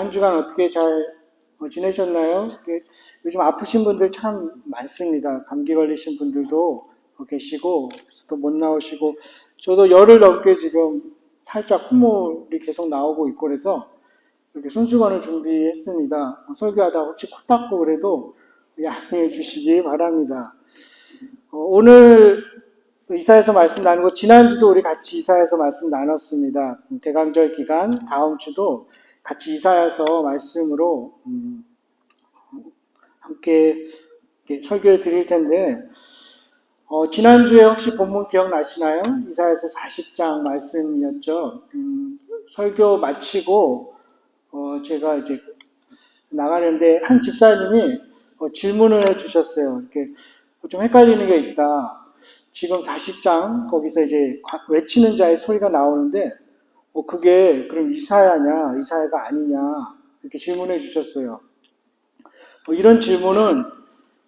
한 주간 어떻게 잘 지내셨나요? 요즘 아프신 분들 참 많습니다. 감기 걸리신 분들도 계시고, 그래서 또 못 나오시고, 저도 열흘 넘게 지금 살짝 콧물이 계속 나오고 있고 그래서 이렇게 손수건을 준비했습니다. 설교하다가 혹시 코 닦고 그래도 양해해 주시기 바랍니다. 오늘 이사야서 말씀 나누고 지난주도 우리 같이 이사야서 말씀 나눴습니다. 대강절 기간 다음 주도 같이 이사야서 말씀으로 함께 설교해 드릴 텐데 지난주에 혹시 본문 기억나시나요? 이사야서 40장 말씀이었죠. 설교 마치고 제가 이제 나가는데 한 집사님이 질문을 해주셨어요. 이렇게 좀 헷갈리는 게 있다. 지금 40장 거기서 이제 외치는 자의 소리가 나오는데 그게 그럼 이사야냐 이사야가 아니냐 이렇게 질문해 주셨어요. 이런 질문은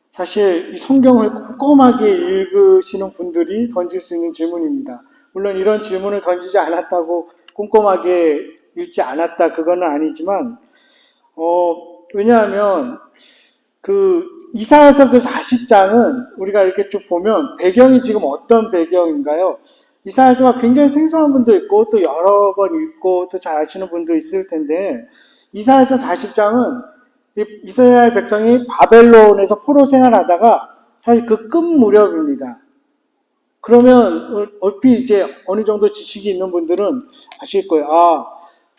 사실 이 성경을 꼼꼼하게 읽으시는 분들이 던질 수 있는 질문입니다. 물론 이런 질문을 던지지 않았다고 꼼꼼하게 읽지 않았다 그거는 아니지만 왜냐하면 이사야서 그 40장은 우리가 이렇게 쭉 보면 배경이 지금 어떤 배경인가요? 이사야서가 굉장히 생소한 분도 있고 또 여러 번 읽고 또 잘 아시는 분도 있을 텐데 이사야서 40장은 이스라엘 백성이 바벨론에서 포로 생활하다가 사실 그 끝 무렵입니다. 그러면 얼핏 이제 어느 정도 지식이 있는 분들은 아실 거예요.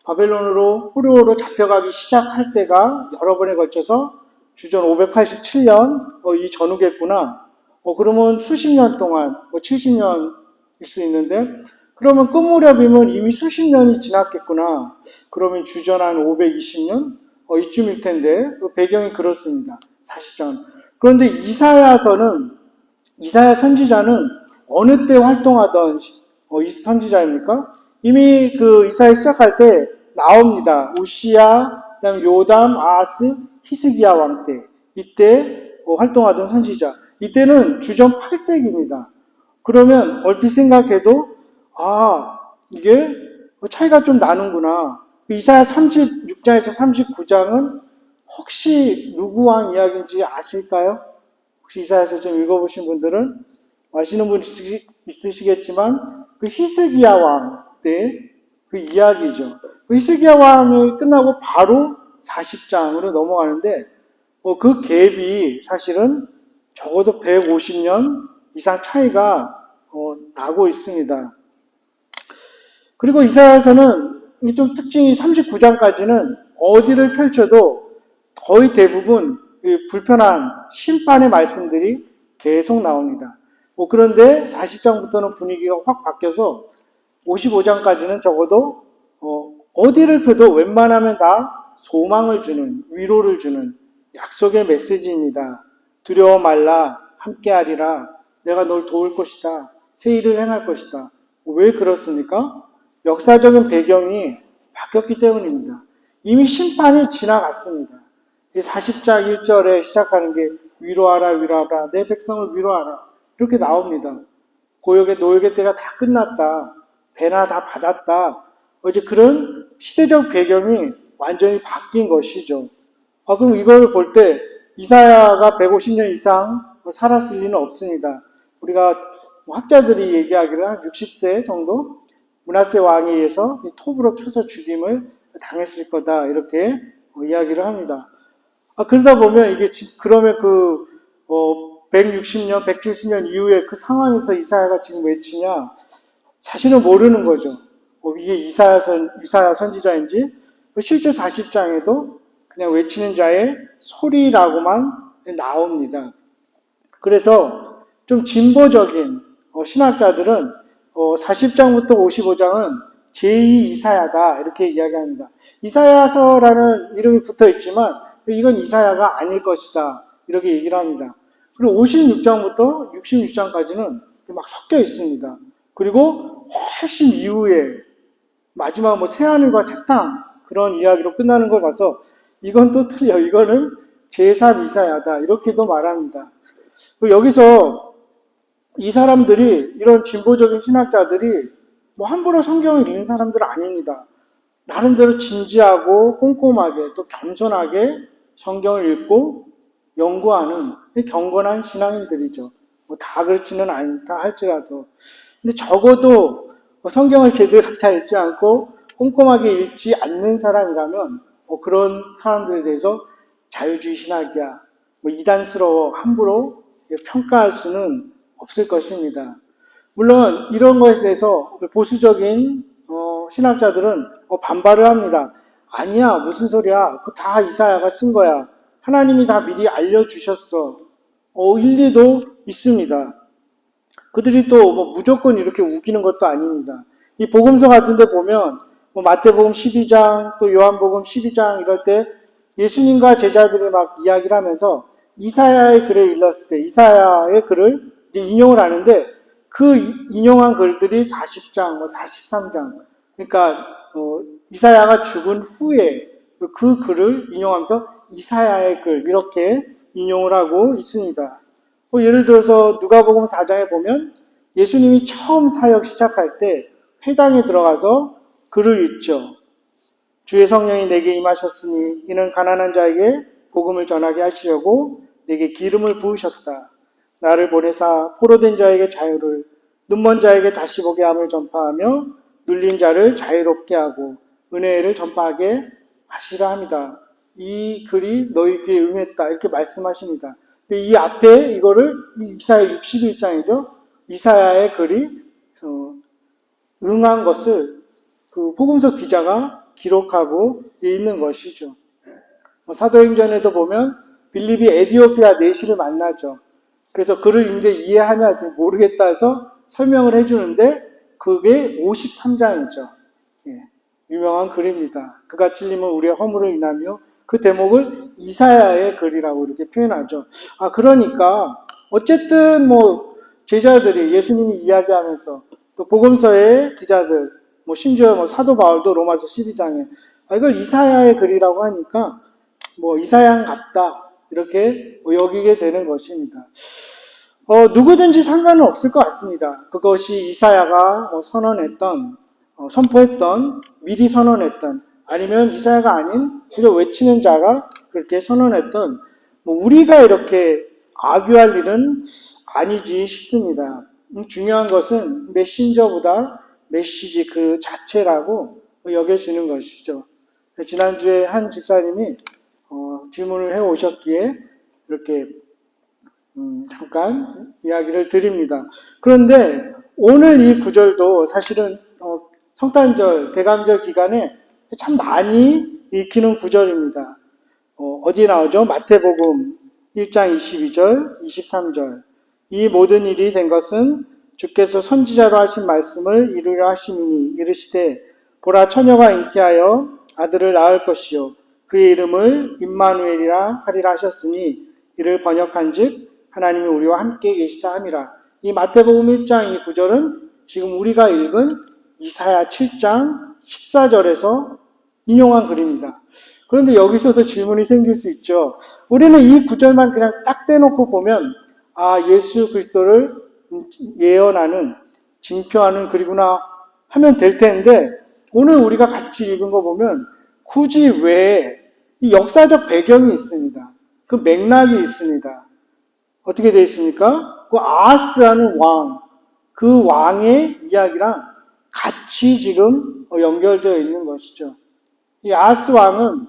바벨론으로 포로로 잡혀가기 시작할 때가 여러 번에 걸쳐서 주전 587년 이 전후겠구나. 그러면 수십 년 동안 70년일 수 있는데 그러면 끝 무렵이면 이미 수십 년이 지났겠구나. 그러면 주전 한 520년 이쯤일 텐데 배경이 그렇습니다. 40장. 그런데 이사야 선지자는 어느 때 활동하던 이 선지자입니까? 이미 그 이사야 시작할 때 나옵니다. 우시야, 그다음 요담, 아하스, 히스기야 왕 때 이때 활동하던 선지자. 이때는 주전 8세기입니다. 그러면 얼핏 생각해도 이게 차이가 좀 나는구나. 이사야 36장에서 39장은 혹시 누구 왕 이야기인지 아실까요? 혹시 이사야서 좀 읽어보신 분들은 아시는 분 있으시겠지만 그 히스기야 왕 때 그 이야기죠. 그 히스기야 왕이 끝나고 바로 40장으로 넘어가는데 그 갭이 사실은 적어도 150년 이상 차이가 나고 있습니다. 그리고 이사야서는 좀 특징이 39장까지는 어디를 펼쳐도 거의 대부분 불편한 심판의 말씀들이 계속 나옵니다. 그런데 40장부터는 분위기가 확 바뀌어서 55장까지는 적어도 어디를 펴도 웬만하면 다 소망을 주는, 위로를 주는 약속의 메시지입니다. 두려워 말라, 함께하리라, 내가 널 도울 것이다, 새 일을 행할 것이다. 왜 그렇습니까? 역사적인 배경이 바뀌었기 때문입니다. 이미 심판이 지나갔습니다. 40장 1절에 시작하는 게 위로하라 위로하라 내 백성을 위로하라 이렇게 나옵니다. 고역의 노역의 때가 다 끝났다. 배나 다 받았다. 이제 그런 시대적 배경이 완전히 바뀐 것이죠. 그럼 이걸 볼 때 이사야가 150년 이상 살았을 리는 없습니다. 우리가 학자들이 얘기하기를 한 60세 정도 므낫세 왕에 의해서 톱으로 켜서 죽임을 당했을 거다 이렇게 이야기를 합니다. 그러다 보면 이게 그러면 160년, 170년 이후에 그 상황에서 이사야가 지금 외치냐 사실은 모르는 거죠. 이게 이사야 선지자인지 실제 40장에도 그냥 외치는 자의 소리라고만 나옵니다. 그래서 좀 진보적인 신학자들은 40장부터 55장은 제2 이사야다 이렇게 이야기합니다. 이사야서라는 이름이 붙어 있지만 이건 이사야가 아닐 것이다 이렇게 얘기를 합니다. 그리고 56장부터 66장까지는 막 섞여 있습니다. 그리고 훨씬 이후에 마지막 새하늘과 새 땅 그런 이야기로 끝나는 걸 봐서 이건 또 틀려. 이거는 제3 이사야다 이렇게도 말합니다. 여기서 이 사람들이 이런 진보적인 신학자들이 함부로 성경을 읽는 사람들은 아닙니다. 나름대로 진지하고 꼼꼼하게 또 겸손하게 성경을 읽고 연구하는 경건한 신앙인들이죠. 뭐 다 그렇지는 않다 할지라도. 근데 적어도 성경을 제대로 잘 읽지 않고 꼼꼼하게 읽지 않는 사람이라면 그런 사람들에 대해서 자유주의 신학이야, 뭐 이단스러워 함부로 평가할 수는 없을 것입니다. 물론 이런 것에 대해서 보수적인 신학자들은 반발을 합니다. 아니야, 무슨 소리야, 그거 다 이사야가 쓴 거야, 하나님이 다 미리 알려주셨어. 일리도 있습니다. 그들이 또 무조건 이렇게 우기는 것도 아닙니다. 이 복음서 같은 데 보면 마태복음 12장 또 요한복음 12장 이럴 때 예수님과 제자들이 막 이야기를 하면서 이사야의 글에 일렀을 때 이사야의 글을 이제 인용을 하는데 그 인용한 글들이 40장, 43장, 그러니까 이사야가 죽은 후에 그 글을 인용하면서 이사야의 글 이렇게 인용을 하고 있습니다. 예를 들어서 누가복음 4장에 보면 예수님이 처음 사역 시작할 때 회당에 들어가서 글을 읽죠. 주의 성령이 내게 임하셨으니 이는 가난한 자에게 복음을 전하게 하시려고 내게 기름을 부으셨다. 나를 보내사 포로된 자에게 자유를, 눈먼 자에게 다시 보게 함을 전파하며 눌린 자를 자유롭게 하고 은혜를 전파하게 하시라 합니다. 이 글이 너희 귀에 응했다 이렇게 말씀하십니다. 근데 이 앞에 이거를 이사야 61장이죠. 이사야의 글이 응한 것을 그 복음서 기자가 기록하고 있는 것이죠. 사도행전에도 보면 빌립이 에디오피아 내시를 만나죠. 그래서 글을 읽는데 이해하냐 모르겠다 해서 설명을 해주는데 그게 53장이죠. 유명한 글입니다. 그가 찔림은 우리의 허물을 인하며 그 대목을 이사야의 글이라고 이렇게 표현하죠. 그러니까 어쨌든 제자들이 예수님이 이야기하면서 또 복음서의 기자들, 심지어 사도 바울도 로마서 12장에 이걸 이사야의 글이라고 하니까 이사야 같다 이렇게 여기게 되는 것입니다. 누구든지 상관은 없을 것 같습니다. 그것이 이사야가 선포했던, 미리 선언했던, 아니면 이사야가 아닌 그저 외치는 자가 그렇게 선언했던, 우리가 이렇게 악유할 일은 아니지 싶습니다. 중요한 것은 메신저보다 메시지 그 자체라고 여겨지는 것이죠. 지난주에 한 집사님이 질문을 해오셨기에 이렇게 잠깐 이야기를 드립니다. 그런데 오늘 이 구절도 사실은 성탄절, 대강절 기간에 참 많이 읽히는 구절입니다. 어디에 나오죠? 마태복음 1장 22절, 23절. 이 모든 일이 된 것은 주께서 선지자로 하신 말씀을 이루려 하심이니 이르시되 보라 처녀가 잉태하여 아들을 낳을 것이요 그의 이름을 임마누엘이라 하리라 하셨으니 이를 번역한즉 하나님이 우리와 함께 계시다 함이라. 이 마태복음 1장 이 구절은 지금 우리가 읽은 이사야 7장 14절에서 인용한 글입니다. 그런데 여기서도 질문이 생길 수 있죠. 우리는 이 구절만 그냥 딱 떼놓고 보면 예수 그리스도를 예언하는, 징표하는 글이구나 하면 될 텐데 오늘 우리가 같이 읽은 거 보면 굳이 왜 이 역사적 배경이 있습니다. 그 맥락이 있습니다. 어떻게 되어 있습니까? 그 아하스라는 왕, 그 왕의 이야기랑 같이 지금 연결되어 있는 것이죠. 이 아하스 왕은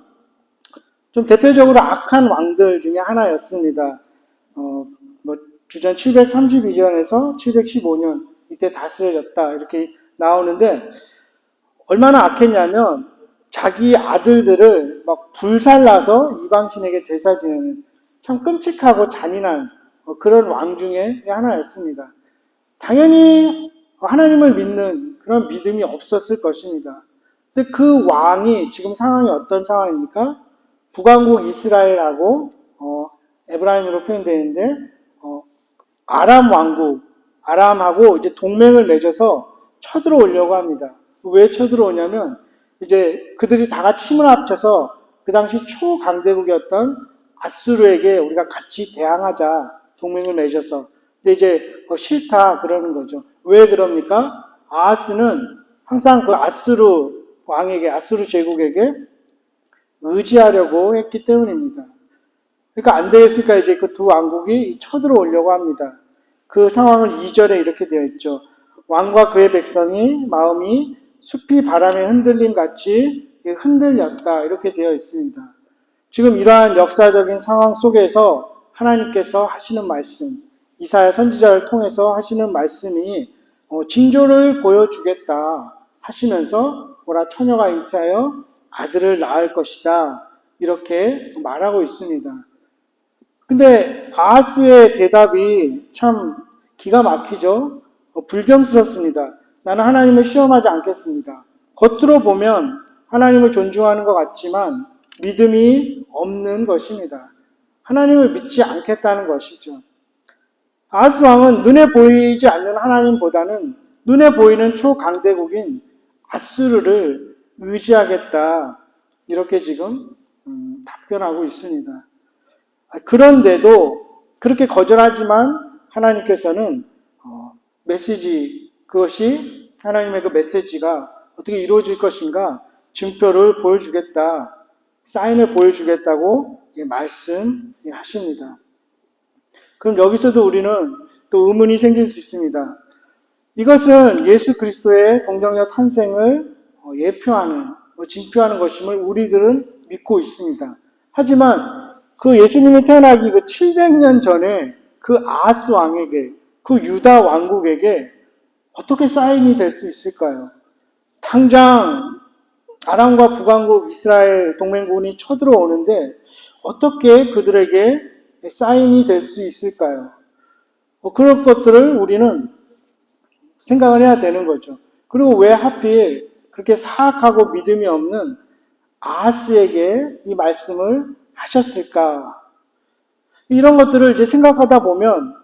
좀 대표적으로 악한 왕들 중에 하나였습니다. 주전 732년에서 715년 이때 다스려졌다 이렇게 나오는데 얼마나 악했냐면 자기 아들들을 막 불살라서 이방신에게 제사 지내는 참 끔찍하고 잔인한 그런 왕 중에 하나였습니다. 당연히 하나님을 믿는 그런 믿음이 없었을 것입니다. 근데 그 왕이 지금 상황이 어떤 상황입니까? 북왕국 이스라엘하고 에브라임으로 표현되는데 아람 왕국, 아람하고 이제 동맹을 맺어서 쳐들어오려고 합니다. 왜 쳐들어오냐면 이제 그들이 다 같이 힘을 합쳐서 그 당시 초강대국이었던 아수르에게 우리가 같이 대항하자 동맹을 맺어서. 근데 이제 싫다 그러는 거죠. 왜 그럽니까? 아하스는 항상 그 아수르 왕에게, 아수르 제국에게 의지하려고 했기 때문입니다. 그러니까 안 되겠으니까 이제 그 두 왕국이 쳐들어오려고 합니다. 그 상황은 2절에 이렇게 되어 있죠. 왕과 그의 백성이 마음이 숲이 바람에 흔들림 같이 흔들렸다. 이렇게 되어 있습니다. 지금 이러한 역사적인 상황 속에서 하나님께서 하시는 말씀, 이사야 선지자를 통해서 하시는 말씀이 징조를 보여주겠다 하시면서 뭐라 처녀가 잉태하여 아들을 낳을 것이다. 이렇게 말하고 있습니다. 근데 아하스의 대답이 참 기가 막히죠. 불경스럽습니다. 나는 하나님을 시험하지 않겠습니다. 겉으로 보면 하나님을 존중하는 것 같지만 믿음이 없는 것입니다. 하나님을 믿지 않겠다는 것이죠. 아하스 왕은 눈에 보이지 않는 하나님보다는 눈에 보이는 초강대국인 아수르를 의지하겠다. 이렇게 지금 답변하고 있습니다. 그런데도 그렇게 거절하지만 하나님께서는 메시지, 그것이 하나님의 그 메시지가 어떻게 이루어질 것인가 증표를 보여주겠다, 사인을 보여주겠다고 말씀하십니다. 그럼 여기서도 우리는 또 의문이 생길 수 있습니다. 이것은 예수 그리스도의 동정녀 탄생을 예표하는, 징표하는 것임을 우리들은 믿고 있습니다. 하지만 그 예수님이 태어나기 그 700년 전에 그 아하스 왕에게, 그 유다 왕국에게 어떻게 사인이 될 수 있을까요? 당장 아람과 북왕국 이스라엘 동맹군이 쳐들어오는데 어떻게 그들에게 사인이 될 수 있을까요? 그런 것들을 우리는 생각을 해야 되는 거죠. 그리고 왜 하필 그렇게 사악하고 믿음이 없는 아하스에게 이 말씀을 하셨을까? 이런 것들을 이제 생각하다 보면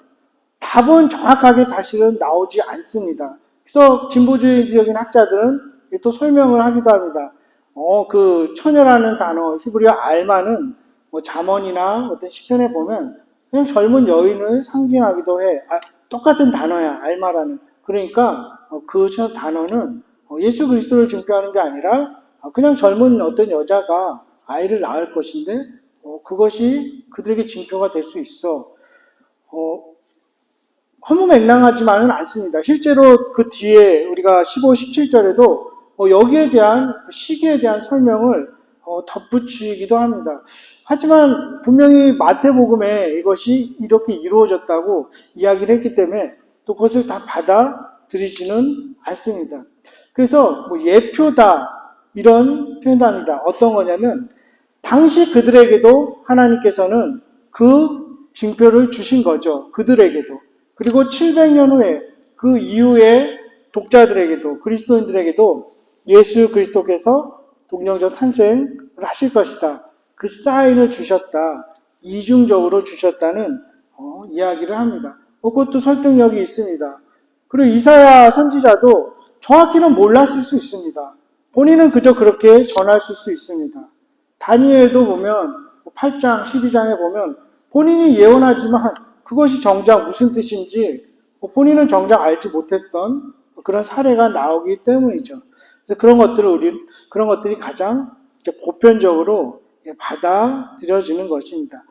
답은 정확하게 사실은 나오지 않습니다. 그래서 진보주의적인 학자들은 또 설명을 하기도 합니다. 그 처녀라는 단어, 히브리어 알마는 잠언이나 어떤 시편에 보면 그냥 젊은 여인을 상징하기도 해. 똑같은 단어야, 알마라는. 그러니까 그 단어는 예수 그리스도를 증표하는 게 아니라 그냥 젊은 어떤 여자가 아이를 낳을 것인데 그것이 그들에게 징표가 될 수 있어. 허무맹랑하지만은 않습니다. 실제로 그 뒤에 우리가 15, 17절에도 여기에 대한 시기에 대한 설명을 덧붙이기도 합니다. 하지만 분명히 마태복음에 이것이 이렇게 이루어졌다고 이야기를 했기 때문에 또 그것을 다 받아들이지는 않습니다. 그래서 예표다 이런 표현도 합니다. 어떤 거냐면 당시 그들에게도 하나님께서는 그 징표를 주신 거죠. 그들에게도. 그리고 700년 후에 그 이후에 독자들에게도 그리스도인들에게도 예수 그리스도께서 동정녀 탄생을 하실 것이다. 그 사인을 주셨다. 이중적으로 주셨다는 이야기를 합니다. 그것도 설득력이 있습니다. 그리고 이사야 선지자도 정확히는 몰랐을 수 있습니다. 본인은 그저 그렇게 전했을 수 있습니다. 다니엘도 보면 8장, 12장에 보면 본인이 예언하지만 그것이 정작 무슨 뜻인지 본인은 정작 알지 못했던 그런 사례가 나오기 때문이죠. 그래서 그런 것들이 가장 보편적으로 받아들여지는 것입니다.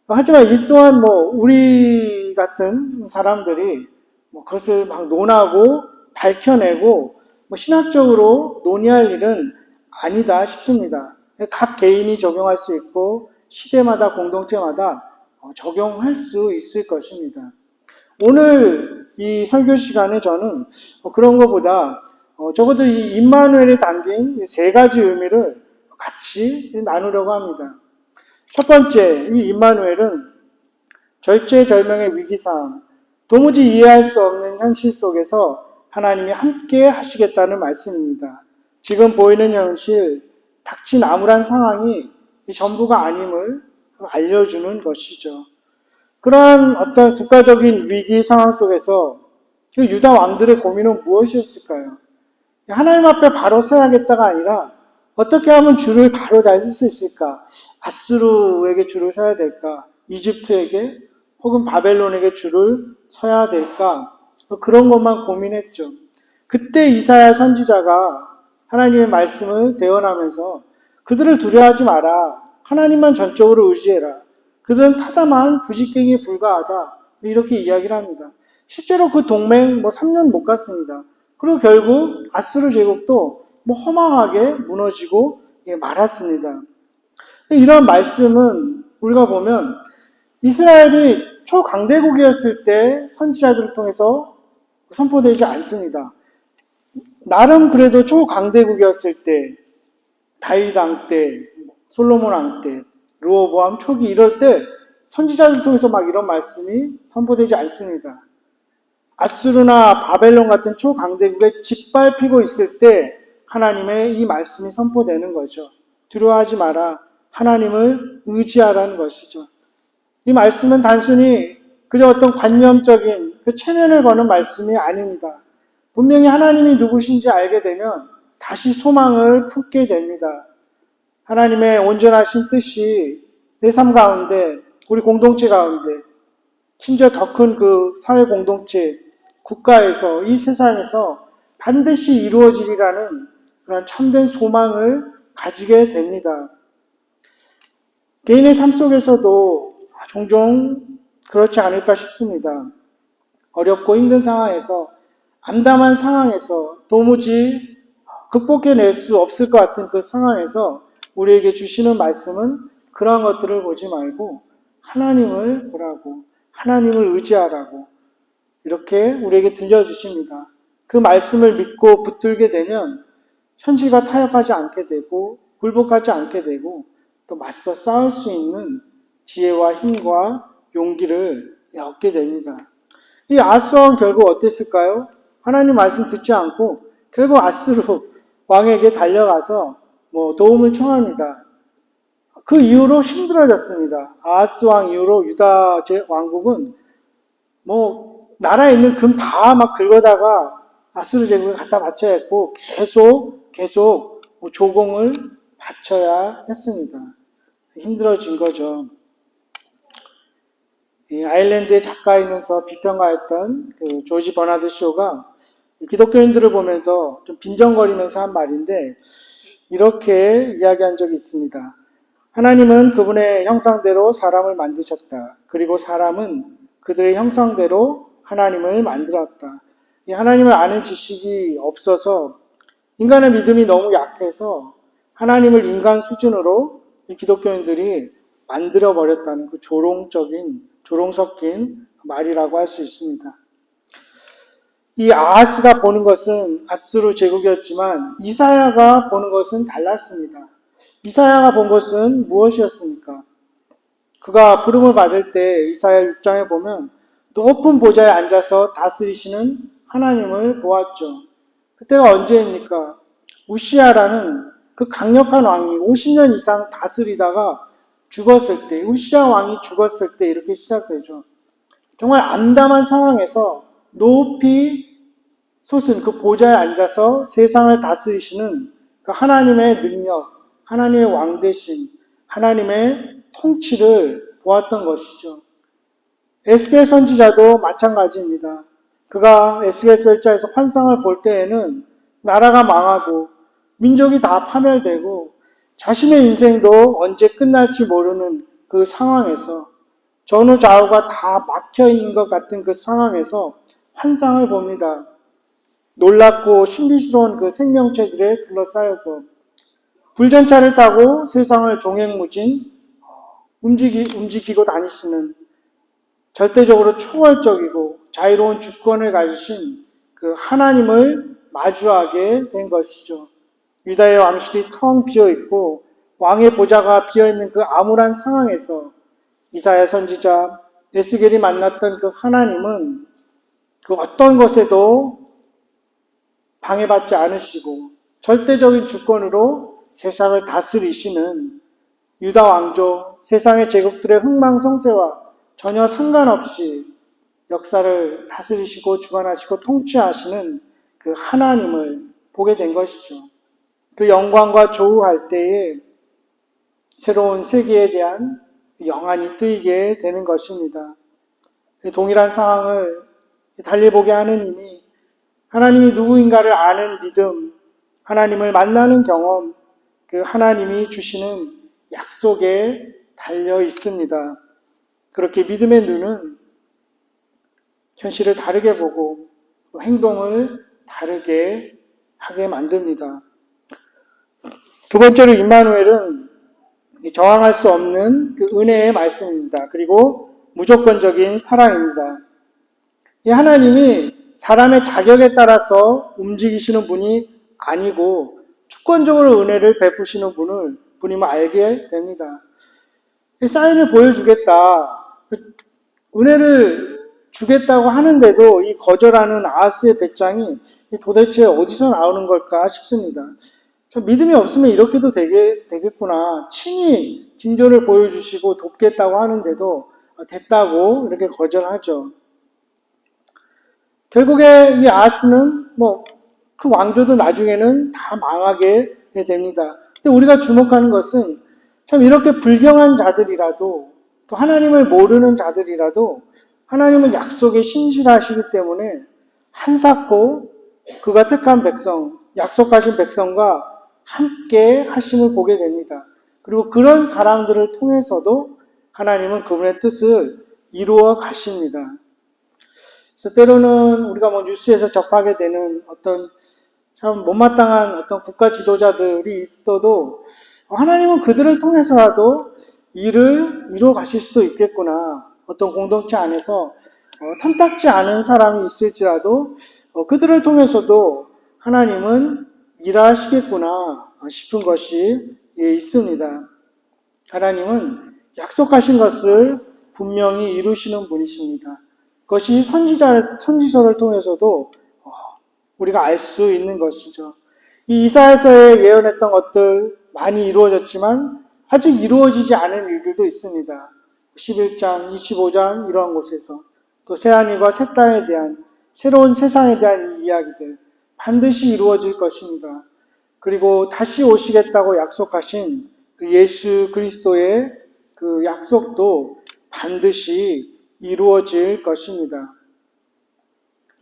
하지만 이 또한 우리 같은 사람들이 그것을 막 논하고 밝혀내고 신학적으로 논의할 일은 아니다 싶습니다. 각 개인이 적용할 수 있고 시대마다 공동체마다 적용할 수 있을 것입니다. 오늘 이 설교 시간에 저는 그런 것보다 적어도 이 임마누엘에 담긴 세 가지 의미를 같이 나누려고 합니다. 첫 번째, 이 임마누엘은 절체절명의 위기상, 도무지 이해할 수 없는 현실 속에서 하나님이 함께 하시겠다는 말씀입니다. 지금 보이는 현실, 닥친 암울한 상황이 전부가 아님을 알려주는 것이죠. 그러한 어떤 국가적인 위기 상황 속에서 유다 왕들의 고민은 무엇이었을까요? 하나님 앞에 바로 서야겠다가 아니라 어떻게 하면 줄을 바로 잘 쓸 수 있을까? 아수르에게 줄을 서야 될까? 이집트에게 혹은 바벨론에게 줄을 서야 될까? 그런 것만 고민했죠. 그때 이사야 선지자가 하나님의 말씀을 대언하면서 그들을 두려워하지 마라. 하나님만 전적으로 의지해라. 그들은 타담한 부직갱이에 불과하다. 이렇게 이야기를 합니다. 실제로 그 동맹 3년 못 갔습니다. 그리고 결국 아수르 제국도 허망하게 무너지고 말았습니다. 이런 말씀은 우리가 보면 이스라엘이 초강대국이었을 때 선지자들을 통해서 선포되지 않습니다. 나름 그래도 초강대국이었을 때, 다윗 왕 때, 솔로몬 왕 때, 르호보암 초기 이럴 때 선지자들 통해서 이런 말씀이 선포되지 않습니다. 아수르나 바벨론 같은 초강대국에 짓밟히고 있을 때 하나님의 이 말씀이 선포되는 거죠. 두려워하지 마라. 하나님을 의지하라는 것이죠. 이 말씀은 단순히 그저 어떤 관념적인 체면을 거는 말씀이 아닙니다. 분명히 하나님이 누구신지 알게 되면 다시 소망을 품게 됩니다. 하나님의 온전하신 뜻이 내 삶 가운데, 우리 공동체 가운데, 심지어 더 큰 그 사회 공동체, 국가에서, 이 세상에서 반드시 이루어지리라는 그런 참된 소망을 가지게 됩니다. 개인의 삶 속에서도 종종 그렇지 않을까 싶습니다. 어렵고 힘든 상황에서, 암담한 상황에서 도무지 극복해낼 수 없을 것 같은 그 상황에서 우리에게 주시는 말씀은 그러한 것들을 보지 말고 하나님을 보라고, 하나님을 의지하라고 이렇게 우리에게 들려주십니다. 그 말씀을 믿고 붙들게 되면 현실과 타협하지 않게 되고 굴복하지 않게 되고 또 맞서 싸울 수 있는 지혜와 힘과 용기를 얻게 됩니다. 이 아스왕 결국 어땠을까요? 하나님 말씀 듣지 않고 결국 아스루 왕에게 달려가서 도움을 청합니다. 그 이후로 힘들어졌습니다. 아하스왕 이후로 유다 왕국은 나라에 있는 금 다 긁어다가 아수르 제국에 갖다 바쳐야 했고 계속 조공을 바쳐야 했습니다. 힘들어진 거죠. 아일랜드의 작가이면서 비평가였던 그 조지 버나드 쇼가 기독교인들을 보면서 좀 빈정거리면서 한 말인데 이렇게 이야기한 적이 있습니다. 하나님은 그분의 형상대로 사람을 만드셨다. 그리고 사람은 그들의 형상대로 하나님을 만들었다. 이 하나님을 아는 지식이 없어서 인간의 믿음이 너무 약해서 하나님을 인간 수준으로 이 기독교인들이 만들어버렸다는 그 조롱 섞인 말이라고 할 수 있습니다. 이 아하스가 보는 것은 아수르 제국이었지만 이사야가 보는 것은 달랐습니다. 이사야가 본 것은 무엇이었습니까? 그가 부름을 받을 때 이사야 6장에 보면 높은 보좌에 앉아서 다스리시는 하나님을 보았죠. 그때가 언제입니까? 우시야라는 그 강력한 왕이 50년 이상 다스리다가 죽었을 때, 우시야 왕이 죽었을 때 이렇게 시작되죠. 정말 암담한 상황에서 높이 솟은 그 보좌에 앉아서 세상을 다스리시는 그 하나님의 능력, 하나님의 왕대심, 하나님의 통치를 보았던 것이죠. 에스겔 선지자도 마찬가지입니다. 그가 에스겔 설자에서 환상을 볼 때에는 나라가 망하고 민족이 다 파멸되고 자신의 인생도 언제 끝날지 모르는 그 상황에서 전후 좌우가 다 막혀있는 것 같은 그 상황에서 환상을 봅니다. 놀랍고 신비스러운 그 생명체들에 둘러싸여서 불전차를 타고 세상을 종횡무진 움직이고 다니시는 절대적으로 초월적이고 자유로운 주권을 가지신 그 하나님을 마주하게 된 것이죠. 유다의 왕실이 텅 비어있고 왕의 보좌가 비어있는 그 암울한 상황에서 이사야 선지자 에스겔이 만났던 그 하나님은 그 어떤 것에도 방해받지 않으시고 절대적인 주권으로 세상을 다스리시는 유다 왕조, 세상의 제국들의 흥망성쇠와 전혀 상관없이 역사를 다스리시고 주관하시고 통치하시는 그 하나님을 보게 된 것이죠. 그 영광과 조우할 때에 새로운 세계에 대한 영안이 뜨이게 되는 것입니다. 동일한 상황을 달리 보게 하는 힘이 하나님이 누구인가를 아는 믿음, 하나님을 만나는 경험, 그 하나님이 주시는 약속에 달려 있습니다. 그렇게 믿음의 눈은 현실을 다르게 보고 또 행동을 다르게 하게 만듭니다. 두 번째로 임마누엘은 저항할 수 없는 그 은혜의 말씀입니다. 그리고 무조건적인 사랑입니다. 이 하나님이 사람의 자격에 따라서 움직이시는 분이 아니고 주권적으로 은혜를 베푸시는 분임을 알게 됩니다. 이 사인을 보여주겠다, 은혜를 주겠다고 하는데도 이 거절하는 아하스의 배짱이 도대체 어디서 나오는 걸까 싶습니다. 믿음이 없으면 이렇게도 되겠구나. 친히 징조를 보여주시고 돕겠다고 하는데도 됐다고 이렇게 거절하죠. 결국에 이 아하스는 그 왕조도 나중에는 다 망하게 됩니다. 근데 우리가 주목하는 것은 참 이렇게 불경한 자들이라도 또 하나님을 모르는 자들이라도 하나님은 약속에 신실하시기 때문에 한사코 그가 택한 백성, 약속하신 백성과 함께 하심을 보게 됩니다. 그리고 그런 사람들을 통해서도 하나님은 그분의 뜻을 이루어 가십니다. 그래서 때로는 우리가 뉴스에서 접하게 되는 어떤 참 못마땅한 어떤 국가 지도자들이 있어도 하나님은 그들을 통해서라도 일을 이루어 가실 수도 있겠구나. 어떤 공동체 안에서 탐탁지 않은 사람이 있을지라도 그들을 통해서도 하나님은 일하시겠구나 싶은 것이 있습니다. 하나님은 약속하신 것을 분명히 이루시는 분이십니다. 그것이 선지서를 통해서도 우리가 알 수 있는 것이죠. 이 이사야서에 예언했던 것들 많이 이루어졌지만 아직 이루어지지 않은 일들도 있습니다. 11장, 25장 이러한 곳에서 또 새하늘과 새 땅에 대한 새로운 세상에 대한 이야기들 반드시 이루어질 것입니다. 그리고 다시 오시겠다고 약속하신 그 예수 그리스도의 그 약속도 반드시 이루어질 것입니다.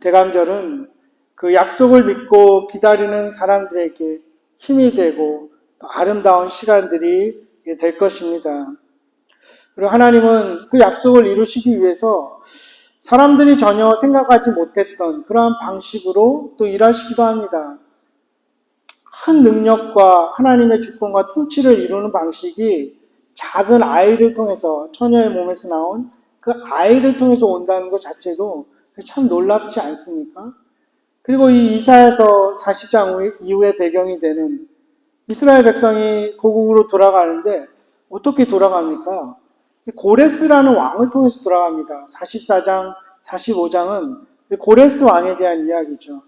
대강절은 그 약속을 믿고 기다리는 사람들에게 힘이 되고 또 아름다운 시간들이 될 것입니다. 그리고 하나님은 그 약속을 이루시기 위해서 사람들이 전혀 생각하지 못했던 그러한 방식으로 또 일하시기도 합니다. 큰 능력과 하나님의 주권과 통치를 이루는 방식이 작은 아이를 통해서, 처녀의 몸에서 나온 그 아이를 통해서 온다는 것 자체도 참 놀랍지 않습니까? 그리고 이 이사야서 40장 이후의 배경이 되는 이스라엘 백성이 고국으로 돌아가는데 어떻게 돌아갑니까? 고레스라는 왕을 통해서 돌아갑니다. 44장, 45장은 고레스 왕에 대한 이야기죠.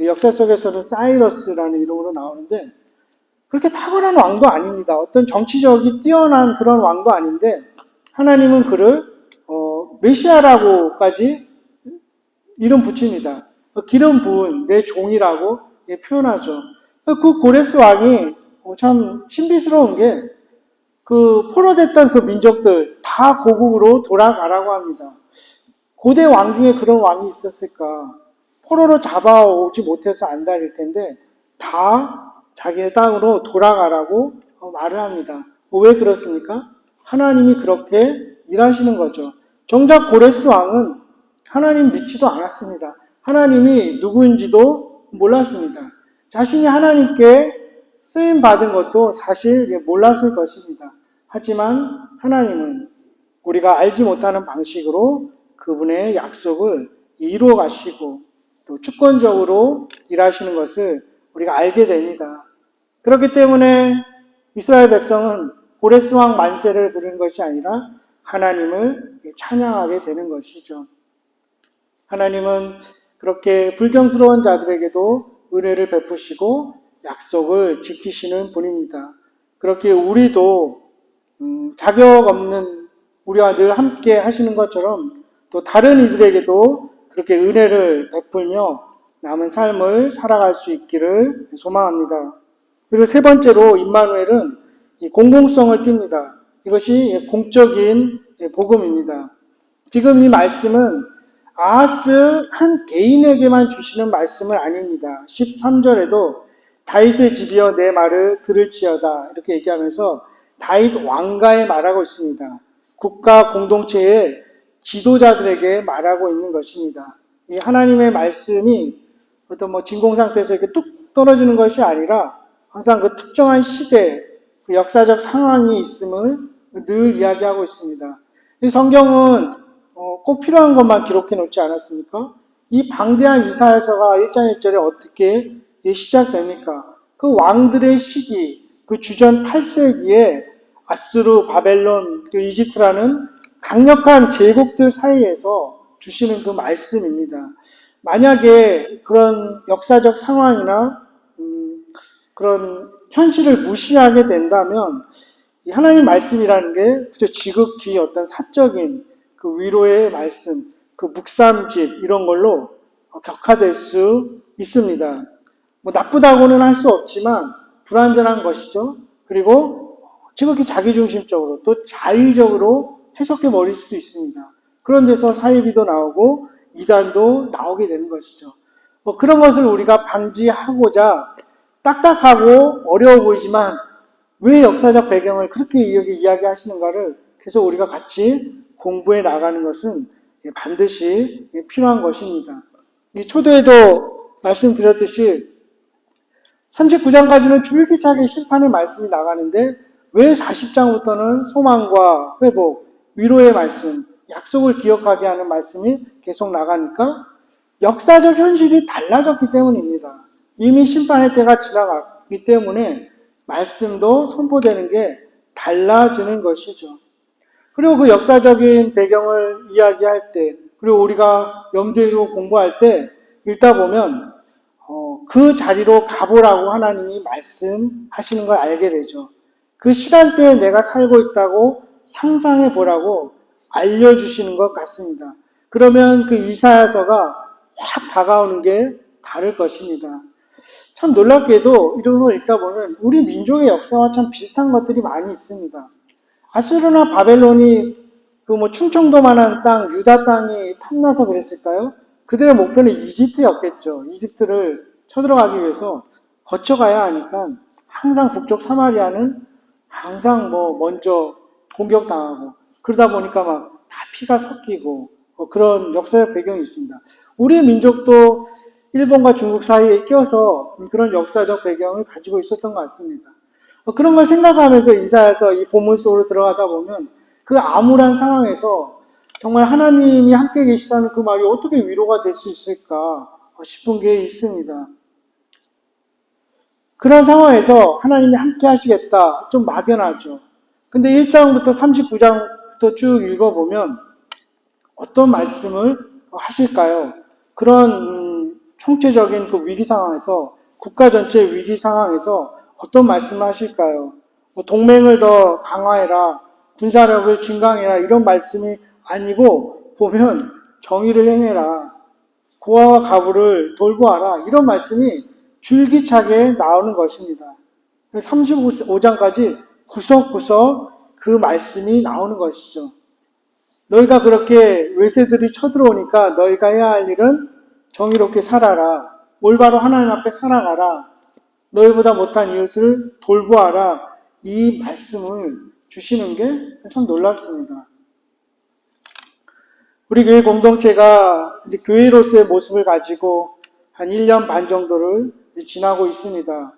역사 속에서는 사이러스라는 이름으로 나오는데 그렇게 탁월한 왕도 아닙니다. 어떤 정치적이 뛰어난 그런 왕도 아닌데 하나님은 그를 메시아라고까지 이름 붙입니다. 기름 부은 내 종이라고 표현하죠. 그 고레스 왕이 참 신비스러운 게 그 포로됐던 그 민족들 다 고국으로 돌아가라고 합니다. 고대 왕 중에 그런 왕이 있었을까? 포로로 잡아오지 못해서 안달일 텐데 다 자기의 땅으로 돌아가라고 말을 합니다. 왜 그렇습니까? 하나님이 그렇게 일하시는 거죠. 정작 고레스 왕은 하나님 믿지도 않았습니다. 하나님이 누구인지도 몰랐습니다. 자신이 하나님께 쓰임 받은 것도 사실 몰랐을 것입니다. 하지만 하나님은 우리가 알지 못하는 방식으로 그분의 약속을 이루어 가시고 또 주권적으로 일하시는 것을 우리가 알게 됩니다. 그렇기 때문에 이스라엘 백성은 고레스 왕 만세를 부르는 것이 아니라 하나님을 찬양하게 되는 것이죠. 하나님은 그렇게 불경스러운 자들에게도 은혜를 베푸시고 약속을 지키시는 분입니다. 그렇게 우리도 자격 없는 우리와 늘 함께 하시는 것처럼 또 다른 이들에게도 그렇게 은혜를 베풀며 남은 삶을 살아갈 수 있기를 소망합니다. 그리고 세 번째로 임마누엘은 공공성을 띱니다. 이것이 공적인 복음입니다. 지금 이 말씀은 아하스 한 개인에게만 주시는 말씀은 아닙니다. 13절에도 다윗의 집이여 내 말을 들을지어다 이렇게 얘기하면서 다윗 왕가에 말하고 있습니다. 국가 공동체의 지도자들에게 말하고 있는 것입니다. 이 하나님의 말씀이 어떤 진공 상태에서 이렇게 뚝 떨어지는 것이 아니라 항상 그 특정한 시대, 그 역사적 상황이 있음을 늘 이야기하고 있습니다. 이 성경은 꼭 필요한 것만 기록해 놓지 않았습니까? 이 방대한 이사야서가 1장 1절에 어떻게 시작됩니까? 그 왕들의 시기, 그 주전 8세기에 아수르, 바벨론, 그 이집트라는 강력한 제국들 사이에서 주시는 그 말씀입니다. 만약에 그런 역사적 상황이나 그런 현실을 무시하게 된다면 이 하나님 말씀이라는 게 그저 지극히 어떤 사적인 그 위로의 말씀, 그 묵삼집 이런 걸로 격화될 수 있습니다. 나쁘다고는 할 수 없지만 불완전한 것이죠. 그리고 지극히 자기중심적으로 또 자의적으로 해석해 버릴 수도 있습니다. 그런 데서 사이비도 나오고 이단도 나오게 되는 것이죠. 그런 것을 우리가 방지하고자 딱딱하고 어려워 보이지만 왜 역사적 배경을 그렇게 이야기하시는가를 계속 우리가 같이 공부해 나가는 것은 반드시 필요한 것입니다. 이 초도에도 말씀드렸듯이 39장까지는 줄기차게 심판의 말씀이 나가는데 왜 40장부터는 소망과 회복, 위로의 말씀, 약속을 기억하게 하는 말씀이 계속 나가니까 역사적 현실이 달라졌기 때문입니다. 이미 심판의 때가 지나갔기 때문에 말씀도 선포되는 게 달라지는 것이죠. 그리고 그 역사적인 배경을 이야기할 때, 그리고 우리가 염두에 두고 공부할 때 읽다 보면 그 자리로 가보라고 하나님이 말씀하시는 걸 알게 되죠. 그 시간대에 내가 살고 있다고 상상해 보라고 알려주시는 것 같습니다. 그러면 그 이사야서가 확 다가오는 게 다를 것입니다. 참 놀랍게도 이런 걸 읽다 보면 우리 민족의 역사와 참 비슷한 것들이 많이 있습니다. 아수르나 바벨론이 그 충청도만한 땅, 유다 땅이 탐나서 그랬을까요? 그들의 목표는 이집트였겠죠. 이집트를 쳐들어가기 위해서 거쳐가야 하니까 항상 북쪽 사마리아는 항상 먼저 공격당하고 그러다 보니까 막 다 피가 섞이고 그런 역사적 배경이 있습니다. 우리의 민족도 일본과 중국 사이에 껴서 그런 역사적 배경을 가지고 있었던 것 같습니다. 그런 걸 생각하면서 이사야서 이 본문 속으로 들어가다 보면 그 암울한 상황에서 정말 하나님이 함께 계시다는 그 말이 어떻게 위로가 될 수 있을까 싶은 게 있습니다. 그런 상황에서 하나님이 함께 하시겠다 좀 막연하죠. 근데 1장부터 39장부터 쭉 읽어보면 어떤 말씀을 하실까요? 그런 총체적인 그 위기 상황에서 국가 전체의 위기 상황에서 어떤 말씀을 하실까요? 동맹을 더 강화해라, 군사력을 증강해라 이런 말씀이 아니고 보면 정의를 행해라, 고아와 가부를 돌보아라 이런 말씀이 줄기차게 나오는 것입니다. 35장까지 구석구석 그 말씀이 나오는 것이죠. 너희가 그렇게 외세들이 쳐들어오니까 너희가 해야 할 일은 정의롭게 살아라, 올바로 하나님 앞에 살아가라, 너희보다 못한 이웃을 돌보아라 이 말씀을 주시는 게 참 놀랍습니다. 우리 교회 공동체가 이제 교회로서의 모습을 가지고 한 1년 반 정도를 지나고 있습니다.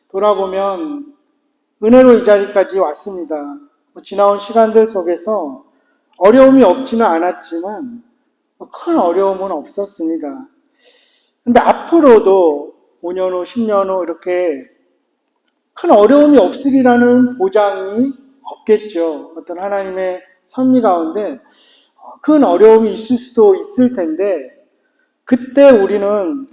돌아보면 은혜로 이 자리까지 왔습니다. 지나온 시간들 속에서 어려움이 없지는 않았지만 큰 어려움은 없었습니다. 근데 앞으로도 5년 후, 10년 후 이렇게 큰 어려움이 없으리라는 보장이 없겠죠. 어떤 하나님의 섭리 가운데 큰 어려움이 있을 수도 있을 텐데 그때 우리는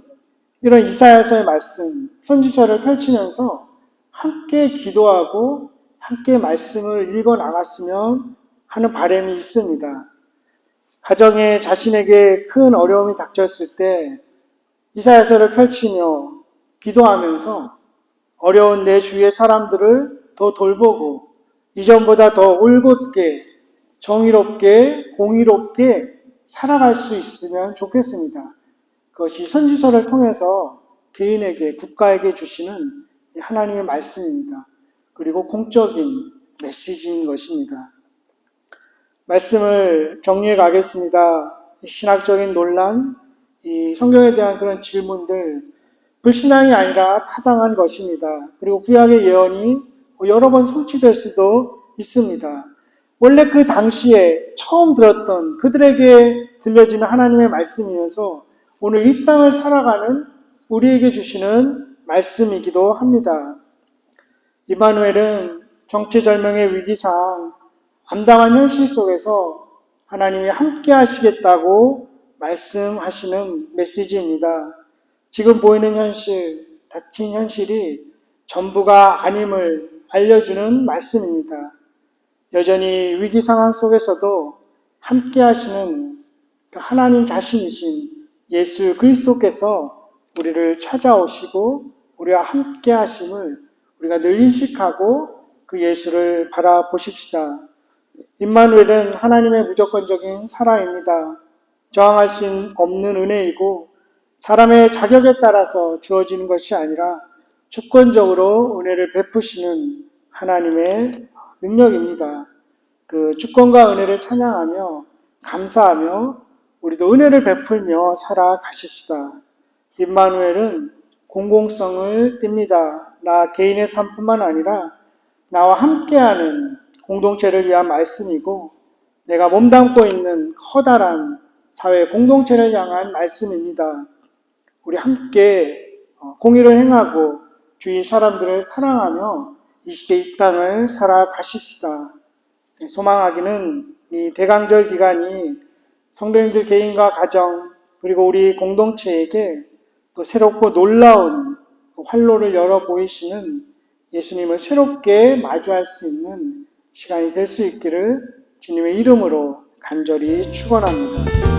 이런 이사야서의 말씀, 선지서를 펼치면서 함께 기도하고 함께 말씀을 읽어 나갔으면 하는 바람이 있습니다. 가정에 자신에게 큰 어려움이 닥쳤을 때 이사야서를 펼치며 기도하면서 어려운 내 주위의 사람들을 더 돌보고 이전보다 더 올곧게 정의롭게 공의롭게 살아갈 수 있으면 좋겠습니다. 그것이 선지서를 통해서 개인에게, 국가에게 주시는 하나님의 말씀입니다. 그리고 공적인 메시지인 것입니다. 말씀을 정리해 가겠습니다. 신학적인 논란, 이 성경에 대한 그런 질문들, 불신앙이 아니라 타당한 것입니다. 그리고 구약의 예언이 여러 번 성취될 수도 있습니다. 원래 그 당시에 처음 들었던 그들에게 들려지는 하나님의 말씀이어서 오늘 이 땅을 살아가는 우리에게 주시는 말씀이기도 합니다. 임마누엘은 정체절명의 위기상 암담한 현실 속에서 하나님이 함께 하시겠다고 말씀하시는 메시지입니다. 지금 보이는 현실, 닥친 현실이 전부가 아님을 알려주는 말씀입니다. 여전히 위기 상황 속에서도 함께 하시는 하나님 자신이신 예수 그리스도께서 우리를 찾아오시고 우리와 함께 하심을 우리가 늘 인식하고 그 예수를 바라보십시다. 임마누엘은 하나님의 무조건적인 사랑입니다. 저항할 수 없는 은혜이고 사람의 자격에 따라서 주어지는 것이 아니라 주권적으로 은혜를 베푸시는 하나님의 능력입니다. 그 주권과 은혜를 찬양하며 감사하며 우리도 은혜를 베풀며 살아가십시다. 임마누엘은 공공성을 띱니다. 나 개인의 삶뿐만 아니라 나와 함께하는 공동체를 위한 말씀이고 내가 몸담고 있는 커다란 사회 공동체를 향한 말씀입니다. 우리 함께 공의를 행하고 주위 사람들을 사랑하며 이 시대 이 땅을 살아가십시다. 소망하기는 이 대강절 기간이 성도님들 개인과 가정 그리고 우리 공동체에게 또 새롭고 놀라운 활로를 열어 보이시는 예수님을 새롭게 마주할 수 있는 시간이 될 수 있기를 주님의 이름으로 간절히 축원합니다.